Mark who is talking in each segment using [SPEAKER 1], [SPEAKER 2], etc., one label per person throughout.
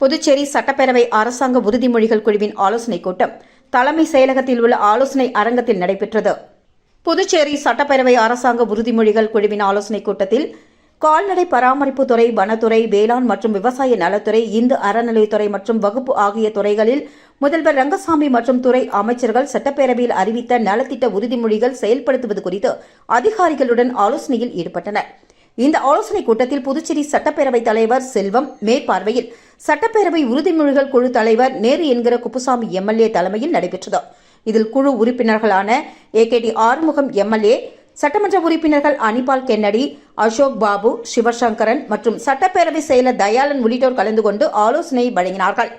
[SPEAKER 1] புதுச்சேரி சட்டப்பேரவை அரசாங்க உறுதிமொழிகள் குழுவின் ஆலோசனைக் கூட்டம் தலைமை செயலகத்தில் உள்ள ஆலோசனை அரங்கத்தில் நடைபெற்றது. புதுச்சேரி சட்டப்பேரவை அரசாங்க உறுதிமொழிகள் குழுவின் ஆலோசனைக் கூட்டத்தில் கால்நடை பராமரிப்புத்துறை, வனத்துறை, வேளாண் மற்றும் விவசாய நலத்துறை, இந்து அறநிலையத்துறை மற்றும் வகுப்பு ஆகிய துறைகளில் முதல்வர் ரங்கசாமி மற்றும் துறை அமைச்சர்கள் சட்டப்பேரவையில் அறிவித்த நலத்திட்ட உறுதிமொழிகள் செயல்படுத்துவது குறித்து அதிகாரிகளுடன் ஆலோசனையில் ஈடுபட்டனர். இந்த ஆலோசனைக் கூட்டத்தில் புதுச்சேரி சட்டப்பேரவைத் தலைவர் செல்வம் மேற்பார்வையில் சட்டப்பேரவை உறுதிமொழிகள் குழு தலைவர் நேரு என்கிற குப்புசாமி எம்எல்ஏ தலைமையில் நடைபெற்றது. இதில் குழு உறுப்பினர்களான ஏகேடி ஆறுமுகம் எம்எல்ஏ, சட்டமன்ற உறுப்பினர்கள் அனிபால் கென்னடி, அசோக் பாபு, சிவசங்கரன் மற்றும் சட்டப்பேரவை செயலர் தயாளன் உள்ளிட்டோர் கலந்து கொண்டு ஆலோசனை வழங்கினார்கள்.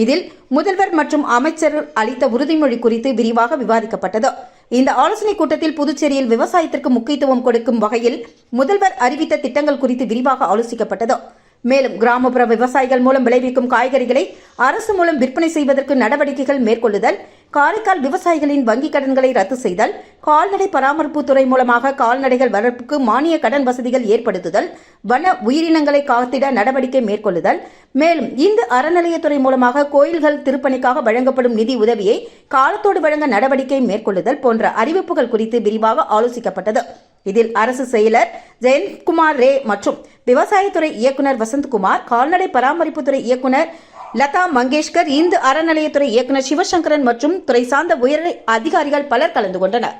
[SPEAKER 1] இதில் முதல்வர் மற்றும் அமைச்சர்கள் அளித்த உறுதிமொழி குறித்து விரிவாக விவாதிக்கப்பட்டது. இந்த ஆலோசனைக் கூட்டத்தில் புதுச்சேரியில் விவசாயத்திற்கு முக்கியத்துவம் கொடுக்கும் வகையில் முதல்வர் அறிவித்த திட்டங்கள் குறித்து விரிவாக ஆலோசிக்கப்பட்டது. மேலும் கிராமப்புற விவசாயிகள் மூலம் விளைவிக்கும் காய்கறிகளை அரசு மூலம் விற்பனை செய்வதற்கு நடவடிக்கைகள் மேற்கொள்ளுதல், காரைக்கால் விவசாயிகளின் வங்கிக் கடன்களை ரத்து செய்தல், கால்நடை பராமரிப்புத்துறை மூலமாக கால்நடைகள் வளர்ப்புக்கு மானிய கடன் வசதிகள் ஏற்படுத்துதல், வன உயிரினங்களை காத்திட நடவடிக்கை மேற்கொள்ளுதல், மேலும் இந்து அறநிலையத்துறை மூலமாக கோயில்கள் திருப்பணிக்காக வழங்கப்படும் நிதி உதவியை காலத்தோடு வழங்க நடவடிக்கை மேற்கொள்ளுதல் போன்ற அறிவிப்புகள் குறித்து விரிவாக ஆலோசிக்கப்பட்டது. இதில் அரசு செயலர் ஜெயந்த்குமார் ரே மற்றும் விவசாயத்துறை இயக்குநர் வசந்த்குமார், கால்நடை பராமரிப்புத்துறை இயக்குநர் லதா மங்கேஷ்கர், இந்து அறநிலையத்துறை இயக்குநர் சிவசங்கரன் மற்றும் துறை சார்ந்த உயர் அதிகாரிகள் பலர் கலந்து கொண்டனர்.